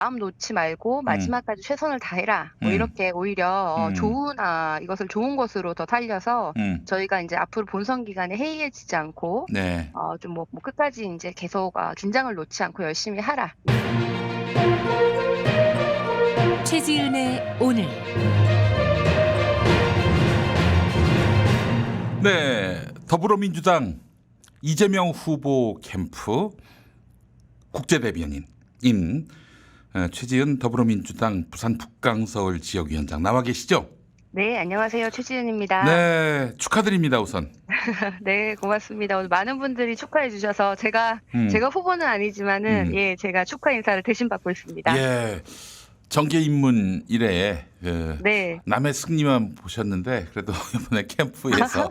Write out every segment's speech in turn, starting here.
마음 놓지 말고 음. 마지막까지 최선을 다해라." 뭐 음. 이렇게 오히려 음. 이것을 좋은 것으로 더 살려서 음. 저희가 인제 앞으로 본선 기간에 해이해지지 않고 네. 좀 뭐 끝까지 인제 계속 긴장을 놓지 않고 열심히 하라. 최지은의 오늘. 네. 더불어민주당 이재명 후보 캠프 국제대변인 최지은 더불어민주당 부산 북강서울 지역위원장 나와 계시죠? 네, 안녕하세요. 최지은입니다. 네. 축하드립니다 우선. 네, 고맙습니다. 오늘 많은 분들이 축하해 주셔서 음. 제가 후보는 아니지만은 음. 제가 축하 인사를 대신 받고 있습니다. 예. 정계 입문 이래 네. 남의 승리만 보셨는데 그래도 이번에 캠프에서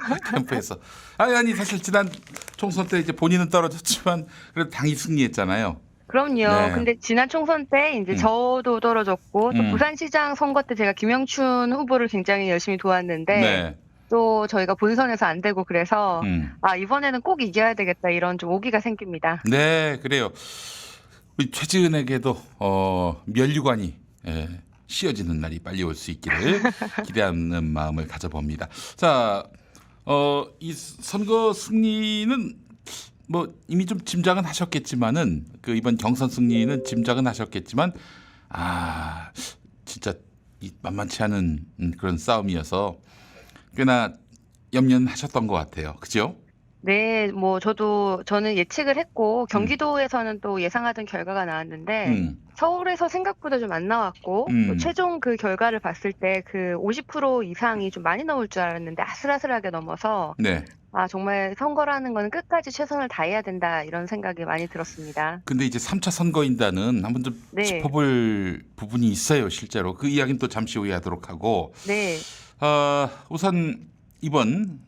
아니 사실 지난 총선 때 이제 본인은 떨어졌지만 그래도 당이 승리했잖아요. 그럼요. 네. 근데 지난 총선 때 인제 음. 저도 떨어졌고 또 음. 부산시장 선거 때 제가 김영춘 후보를 굉장히 열심히 도왔는데 네. 또 저희가 본선에서 안 되고 그래서 음. '이번에는 꼭 이겨야 되겠다.' 이런 좀 오기가 생깁니다. 네, 그래요. 우리 최지은에게도 면류관이 씌어지는 날이 빨리 올 수 있기를 기대하는 마음을 가져봅니다. 자, 이 선거 승리는 뭐 이미 좀 짐작은 하셨겠지만은 그 이번 경선 승리는 짐작은 하셨겠지만 진짜 이 만만치 않은 그런 싸움이어서 꽤나 염려는 하셨던 것 같아요. 그죠? 네. 뭐 저는 예측을 했고 음. 경기도에서는 또 예상하던 결과가 나왔는데 음. 서울에서 생각보다 좀 안 나왔고 또 음. 최종 그 결과를 봤을 때 그 50% 이상이 좀 많이 나올 줄 알았는데 아슬아슬하게 넘어서 네. 정말 '선거라는 거는 끝까지 최선을 다해야 된다.' 이런 생각이 많이 들었습니다. 근데 이제 3차 선거인단은 한번 좀 네. 짚어볼 부분이 있어요, 실제로. 그 이야기는 또 잠시 후에 하도록 하고, 네. 우선 이번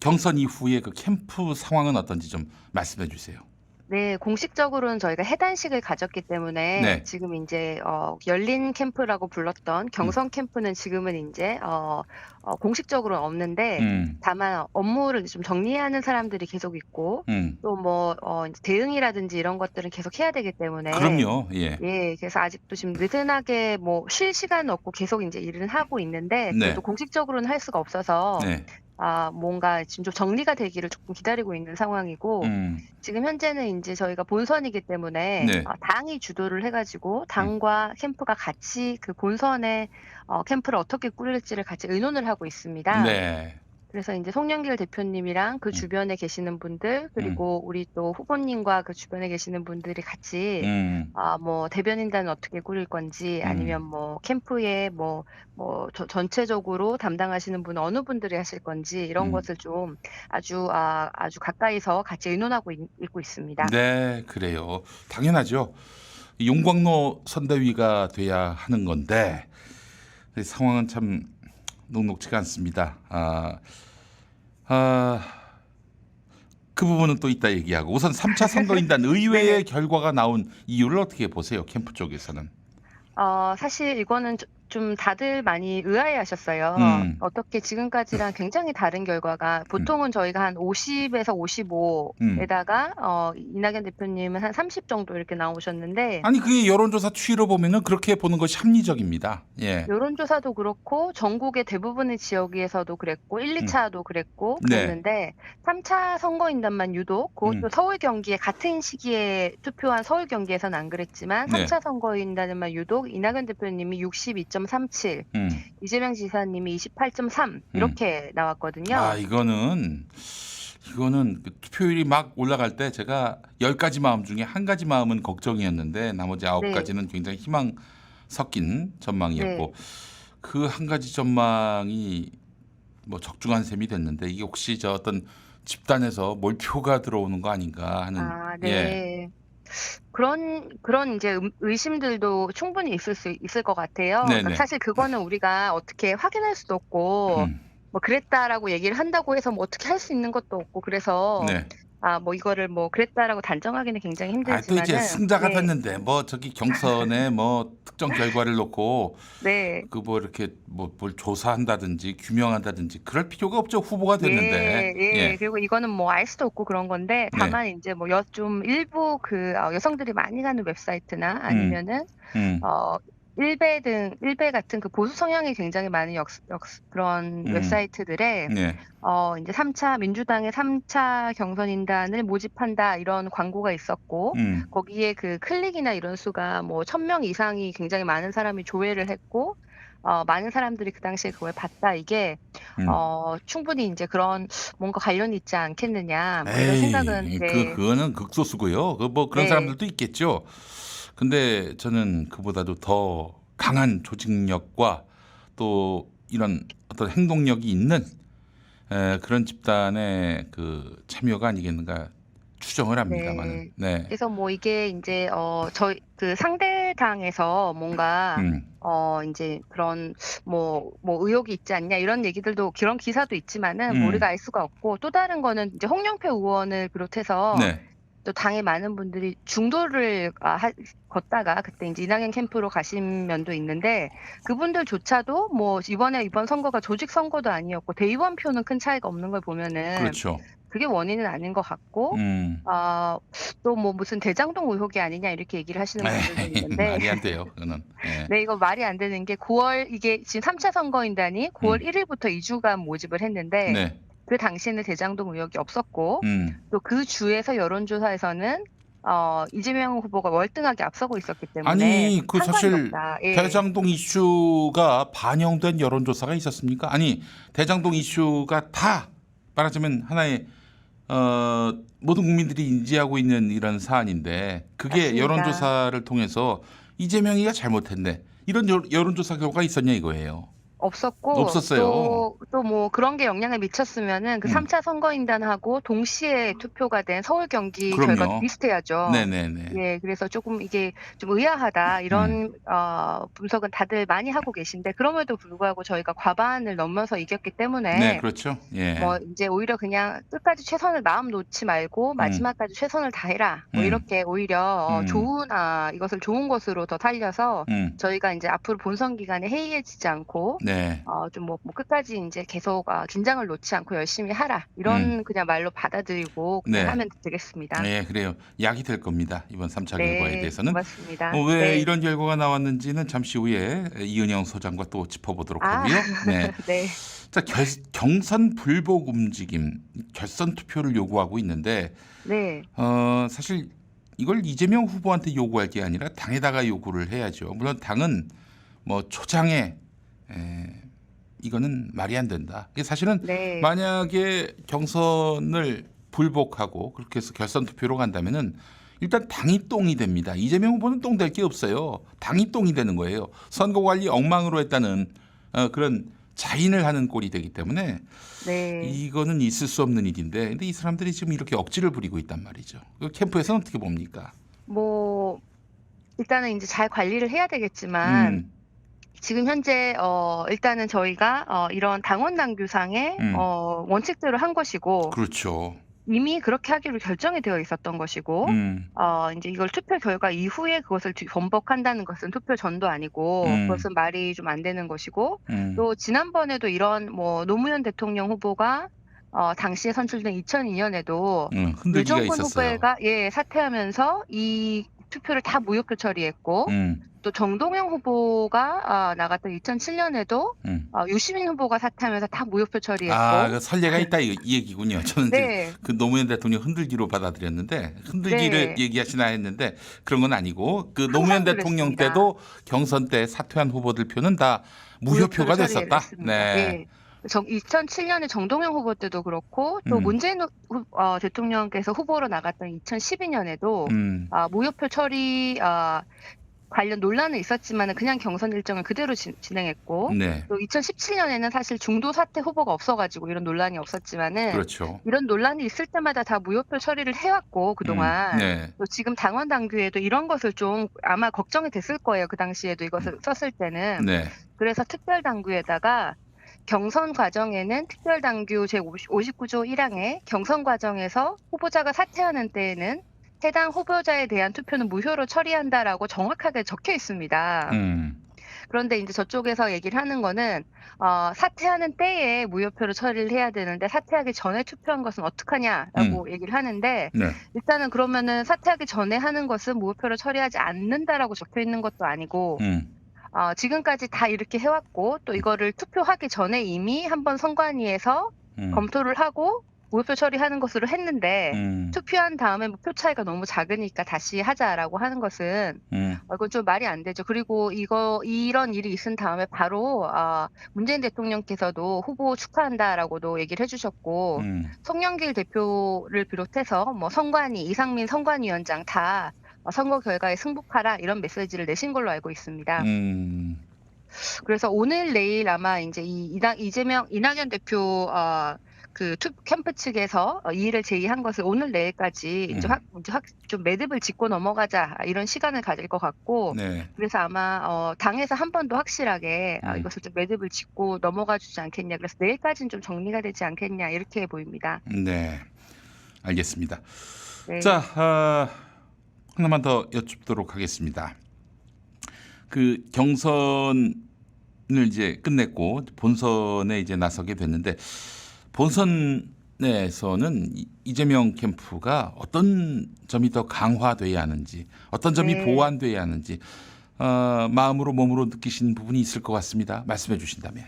경선 이후의 그 캠프 상황은 어떤지 좀 말씀해 주세요. 네. 공식적으로는 저희가 해단식을 가졌기 때문에 네. 지금 인제 열린 캠프라고 불렀던 음. 경선 캠프는 지금은 인제 공식적으로는 없는데 음. 다만 업무를 좀 정리하는 사람들이 계속 있고 음. 또 뭐 인제 대응이라든지 이런 것들은 계속 해야 되기 때문에 그럼요. 예. 그래서 아직도 지금 느슨하게 뭐 쉴 시간은 없고 계속 인제 일은 하고 있는데 그래도 네. 공식적으로는 할 수가 없어서 네. 뭔가 지금 좀 정리가 되기를 조금 기다리고 있는 상황이고 음. 지금 현재는 인제 저희가 본선이기 때문에 네. 당이 주도를 해 가지고 음. 당과 캠프가 같이 그 본선에 캠프를 어떻게 꾸릴지를 같이 의논을 하고 있습니다. 네. 그래서 인제 송영길 대표님이랑 그 음. 주변에 계시는 분들 음. 그리고 우리 또 후보님과 그 주변에 계시는 분들이 같이 음. 뭐 대변인단은 어떻게 꾸릴 건지 음. 아니면 뭐 캠프에 전체적으로 담당하시는 분은 어느 분들이 하실 건지 이런 음. 것을 좀 아주 가까이서 같이 의논하고 있고 있습니다. 네, 그래요. 당연하죠. 용광로 선대위가 돼야 하는 건데 이 상황은 참 녹록지가 않습니다. 아, 그 부분은 또 이따 얘기하고 우선 3차 선거인단 의외의 네네. 결과가 나온 이유를 어떻게 보세요? 캠프 쪽에서는. 사실 이거는 좀 다들 많이 의아해하셨어요. 음. 어떻게 지금까지랑 굉장히 다른 결과가 음. 보통은 저희가 한 50에서 55 음. 에다가 이낙연 대표님은 한 30 정도 이렇게 나오셨는데 아니 그게 여론조사 추이로 보면은 그렇게 보는 것이 합리적입니다. 예. 여론조사도 그렇고 전국의 대부분의 지역에서도 그랬고 1-2 음. 차도 그랬고 네. 그랬는데 3 차 선거인단만 유독 그것도 음. 서울 경기에 같은 시기에 투표한 서울 경기에서는 안 그랬지만 3 네. 차 선거인단에만 유독 이낙연 대표님이 62.37 음. 이재명 지사님이 28.3 음. 이렇게 나왔거든요. 이거는 그 투표율이 막 올라갈 때 제가 10가지 마음 중에 한 가지 마음은 걱정이었는데 나머지 9 네. 가지는 굉장히 희망 섞인 전망이었고 네. 그 한 가지 전망이 뭐 적중한 셈이 됐는데 이게 혹시 저 어떤 집단에서 몰표가 들어오는 거 아닌가 하는 예. 네. 그런 인제 의심들도 충분히 있을 것 같아요. 그러니까 네네. 사실 그거는 우리가 어떻게 확인할 수도 없고 음. 뭐 "그랬다."라고 얘기를 한다고 해서 뭐 어떻게 할 수 있는 것도 없고 그래서 네. 뭐 이거를 뭐 그랬다라고 단정하기는 굉장히 또 이제 힘들지만은 승자가 네. 됐는데 뭐 저기 경선에 뭐 특정 결과를 놓고 네. 그 뭐 이렇게 뭐 뭘 조사한다든지 규명한다든지 그럴 필요가 없죠. 후보가 됐는데. 예. 예. 예. 그리고 이거는 뭐 알 수도 없고 그런 건데 네. 다만 인제 뭐 좀 일부 여성들이 많이 가는 웹사이트나 음. 아니면은 음. 일베 같은 그 보수 성향이 굉장히 많은 그런 음. 웹사이트들에 네. 인제 민주당의 3차 경선인단을 모집한다 이런 광고가 있었고 음. 거기에 그 클릭이나 이런 수가 뭐 1,000명 이상이 굉장히 많은 사람이 조회를 했고 많은 사람들이 그 당시에 그걸 봤다. 이게 음. 충분히 인제 그런 '뭔가 관련이 있지 않겠느냐.' 뭐 이런 생각은 에이 네. 그거는 극소수고요. 그 뭐 그런 네. 사람들도 있겠죠. 근데 저는 그보다도 더 강한 조직력과 또 이런 어떤 행동력이 있는 그런 집단의 그 참여가 아니겠는가 추정을 합니다마는. 네. 네. 그래서 뭐 이게 인제 저희 그 상대당에서 뭔가 음. 인제 그런 뭐 "의혹이 있지 않냐." 이런 얘기들도 그런 기사도 있지만은 뭐 우리가 음. 알 수가 없고 또 다른 거는 이제 홍영표 의원을 비롯해서 네. 또 당의 많은 분들이 중도를 걷다가 그때 인제 이낙연 캠프로 가신 면도 있는데 그분들조차도 뭐 이번 선거가 조직 선거도 아니었고 대의원 표는 큰 차이가 없는 걸 보면은 그렇죠. 그게 원인은 아닌 것 같고 음. 또 뭐 무슨 "대장동 의혹이 아니냐." 이렇게 얘기를 하시는 분들도 에이 있는데 말이 안 돼요. 그거는. 예. 네 이거 말이 안 되는 게 이게 지금 3차 선거인단이 9월 음. 1 일부터 2 주간 모집을 했는데 네. 그 당시에는 대장동 의혹이 없었고 음. 또 그 주에서 여론조사에서는 이재명 후보가 월등하게 앞서고 있었기 때문에 아니 그 상관이 사실 없다. 예. 대장동 이슈가 반영된 여론조사가 있었습니까? 아니 대장동 이슈가 다 말하자면 하나의 모든 국민들이 인지하고 있는 이런 사안인데 그게 맞습니다. 여론조사를 통해서 이재명이가 잘못했네 이런 여론조사 결과가 있었냐 이거예요. 없었고 없었어요. 또 뭐 그런 게 영향을 미쳤으면은 그 음. 3차 선거인단하고 동시에 투표가 된 서울, 경기 결과도 그럼요. 비슷해야죠. 네네네. 예. 그래서 조금 이게 좀 의아하다 음. 이런 분석은 다들 많이 하고 계신데 그럼에도 불구하고 저희가 과반을 넘어서 이겼기 네, 때문에 그렇죠. 예. 뭐 인제 오히려 그냥 '끝까지 최선을 마음 놓지 말고 음. 마지막까지 최선을 다해라.' 뭐 음. 이렇게 오히려 음. 이것을 좋은 것으로 더 살려서 음. 저희가 인제 앞으로 본선 기간에 해이해지지 않고 네. 좀 뭐 끝까지 인제 계속 긴장을 놓지 않고 열심히 하라. 음. 이런 그냥 말로 받아들이고 그냥 네. 하면 되겠습니다. 예, 그래요. 약이 될 겁니다. 이번 3차 결과에 네. 대해서는. 고맙습니다. 왜 네. 이런 결과가 나왔는지는 잠시 후에 이은영 소장과 또 짚어보도록 아 하고요. 네. 네. 자, 경선 불복 움직임, 결선 투표를 요구하고 있는데 네. 사실 이걸 이재명 후보한테 요구할 게 아니라 당에다가 요구를 해야죠. 물론 당은 뭐 초장에 이거는 말이 안 된다. 이게 사실은 네. 만약에 경선을 불복하고 그렇게 해서 결선 투표로 간다면은 일단 당이 똥이 됩니다. 이재명 후보는 똥 될 게 없어요. 당이 똥이 되는 거예요. 선거 관리 엉망으로 했다는 그런 자인을 하는 꼴이 되기 때문에 네. 이거는 있을 수 없는 일인데 근데 이 사람들이 지금 이렇게 억지를 부리고 있단 말이죠. 그 캠프에서는 어떻게 봅니까? 뭐 일단은 인제 잘 관리를 해야 되겠지만 음. 지금 현재 일단은 저희가 이런 당원 당규상의 음. 원칙대로 한 것이고 그렇죠. 이미 그렇게 하기로 결정이 되어 있었던 것이고 음. 인제 이걸 투표 결과 이후에 그것을 번복한다는 것은 투표 전도 아니고 음. 그것은 말이 좀 안 되는 것이고 음. 또 지난번에도 이런 뭐 노무현 대통령 후보가 당시에 선출된 2002 년에도 흔들기가 유정군 있었어요. 후보가 사퇴하면서 이 투표를 다 무효표 처리했고 음. 또 정동영 후보가 나갔던 2007 년에도 음. 유시민 후보가 사퇴하면서 다 무효표 처리했고 그 선례가 있다 이 얘기군요. 저는 이제 네. 그 노무현 대통령 흔들기로 받아들였는데 흔들기를 네. 얘기하시나 했는데 그런 건 아니고 그 노무현 항상 대통령 그랬습니다. 때도 경선 때 사퇴한 후보들 표는 다 무효표로 무효표가 처리를 됐었다. 했습니다. 네. 예. 2007 년에 정동영 후보 때도 그렇고 또 음. 문재인 대통령께서 후보로 나갔던 2012 년에도 음. 무효표 처리 관련 논란은 있었지만은 그냥 경선 일정을 그대로 진행했고 네. 또 2017 년에는 사실 중도 사퇴 후보가 없어 가지고 이런 논란이 없었지만은 그렇죠. 이런 논란이 있을 때마다 다 무효표 처리를 해 왔고 그동안 네. 또 지금 당원 당규에도 이런 것을 좀 아마 걱정이 됐을 거예요. 그 당시에도 이것을 썼을 때는. 네. 그래서 특별 당규에다가 경선 과정에는 특별당규 제59조 1항에 경선 과정에서 후보자가 사퇴하는 때에는 해당 후보자에 대한 투표는 무효로 처리한다라고 정확하게 적혀 있습니다. 그런데 이제 저쪽에서 얘기를 하는 거는 사퇴하는 때에 무효표로 처리를 해야 되는데 사퇴하기 전에 투표한 것은 어떡하냐라고 얘기를 하는데 네. 일단은 그러면은 사퇴하기 전에 하는 것은 무효표로 처리하지 않는다라고 적혀 있는 것도 아니고 지금까지 다 이렇게 해왔고 또 이거를 투표하기 전에 이미 한번 선관위에서 검토를 하고 무효표 처리하는 것으로 했는데 투표한 다음에 뭐 표 차이가 너무 작으니까 다시 하자라고 하는 것은 이건 좀 말이 안 되죠. 그리고 이런 일이 있은 다음에 바로 문재인 대통령께서도 후보 축하한다라고도 얘기를 해주셨고 송영길 대표를 비롯해서 뭐 선관위, 이상민 선관위원장 다 선거 결과에 승복하라 이런 메시지를 내신 걸로 알고 있습니다. 그래서 오늘 내일 아마 이제 이낙연 대표 그 캠프 측에서 이 일을 제의한 것을 오늘 내일까지 이제 좀 매듭을 짚고 넘어가자 이런 시간을 가질 것 같고 네. 그래서 아마 당에서 한 번 더 확실하게 이것을 좀 매듭을 짚고 넘어가 주지 않겠냐 그래서 내일까지는 좀 정리가 되지 않겠냐 이렇게 보입니다. 네, 알겠습니다. 네. 자, 하나만 더 여쭙도록 하겠습니다. 그 경선을 이제 끝냈고 본선에 이제 나서게 됐는데 본선에서는 이재명 캠프가 어떤 점이 더 강화돼야 하는지, 어떤 점이 네. 보완돼야 하는지 마음으로 몸으로 느끼시는 부분이 있을 것 같습니다. 말씀해 주신다면.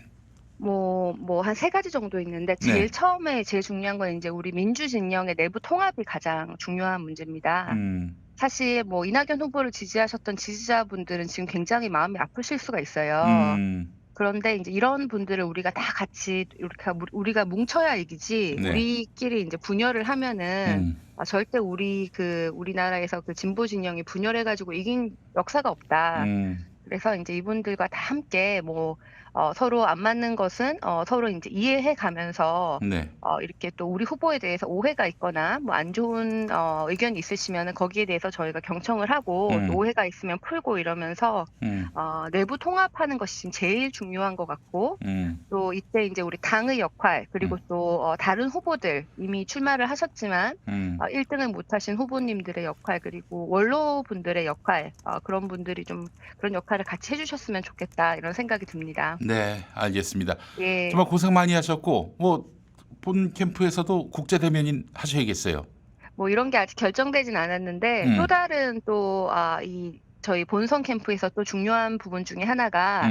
뭐 한 3가지 정도 있는데 제일 네. 처음에 제일 중요한 건 이제 우리 민주 진영의 내부 통합이 가장 중요한 문제입니다. 사실 뭐 이낙연 후보를 지지하셨던 지지자분들은 지금 굉장히 마음이 아프실 수가 있어요. 그런데 이제 이런 분들을 우리가 다 같이 이렇게 우리가 뭉쳐야 이기지 네. 우리끼리 이제 분열을 하면은 절대 우리나라에서 그 진보 진영이 분열해가지고 이긴 역사가 없다. 그래서 이제 이분들과 다 함께 뭐 서로 안 맞는 것은 서로 이제 이해해 가면서 네. 이렇게 또 우리 후보에 대해서 오해가 있거나 뭐 안 좋은 의견이 있으시면은 거기에 대해서 저희가 경청을 하고 또 오해가 있으면 풀고 이러면서 내부 통합하는 것이 지금 제일 중요한 것 같고 또 이때 이제 우리 당의 역할 그리고 또 다른 후보들 이미 출마를 하셨지만 1등을 못하신 후보님들의 역할 그리고 원로분들의 역할 그런 분들이 좀 그런 역할을 같이 해주셨으면 좋겠다 이런 생각이 듭니다. 네, 알겠습니다. 예. 정말 고생 많이 하셨고 뭐 본 캠프에서도 국제 대면인 하셔야겠어요. 뭐 이런 게 아직 결정되진 않았는데 또 다른 또 이 저희 본선 캠프에서 또 중요한 부분 중에 하나가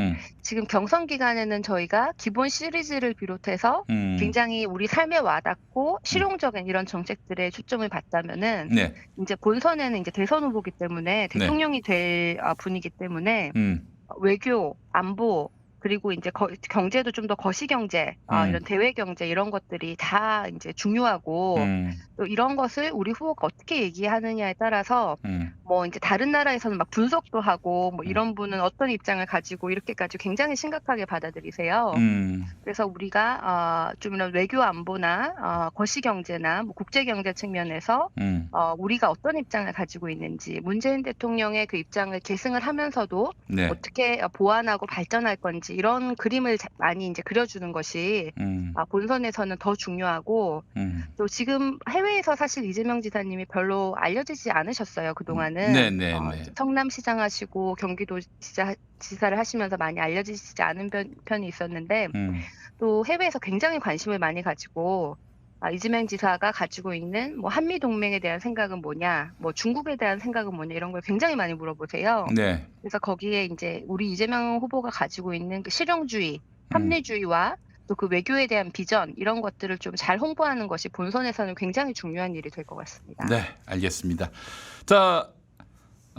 지금 경선 기간에는 저희가 기본 시리즈를 비롯해서 굉장히 우리 삶에 와닿고 실용적인 이런 정책들에 초점을 받자면은 네. 이제 본선에는 이제 대선 후보기 때문에 대통령이 될 분이기 때문에 외교, 안보 그리고 이제 경제도 좀 더 거시 경제, 이런 대외 경제 이런 것들이 다 이제 중요하고 또 이런 것을 우리 후보가 어떻게 얘기하느냐에 따라서 뭐 이제 다른 나라에서는 막 분석도 하고 뭐 이런 분은 어떤 입장을 가지고 이렇게까지 굉장히 심각하게 받아들이세요. 그래서 우리가 좀 이런 외교 안보나 거시 경제나 뭐 국제 경제 측면에서 우리가 어떤 입장을 가지고 있는지 문재인 대통령의 그 입장을 계승을 하면서도 네. 어떻게 보완하고 발전할 건지 이런 그림을 많이 이제 그려주는 것이 본선에서는 더 중요하고 또 지금 해외에서 사실 이재명 지사님이 별로 알려지지 않으셨어요. 그동안은. 네. 성남시장 하시고 경기도 지사를 하시면서 많이 알려지지 않은 편이 있었는데 또 해외에서 굉장히 관심을 많이 가지고 이재명 지사가 가지고 있는 뭐 한미 동맹에 대한 생각은 뭐냐, 뭐 중국에 대한 생각은 뭐냐 이런 걸 굉장히 많이 물어보세요. 네. 그래서 거기에 이제 우리 이재명 후보가 가지고 있는 그 실용주의, 합리주의와 또 그 외교에 대한 비전 이런 것들을 좀 잘 홍보하는 것이 본선에서는 굉장히 중요한 일이 될 것 같습니다. 네, 알겠습니다. 자,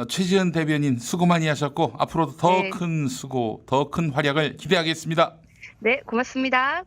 최지은 대변인 수고 많이 하셨고 앞으로도 더 큰 수고, 더 큰 활약을 기대하겠습니다. 네, 고맙습니다.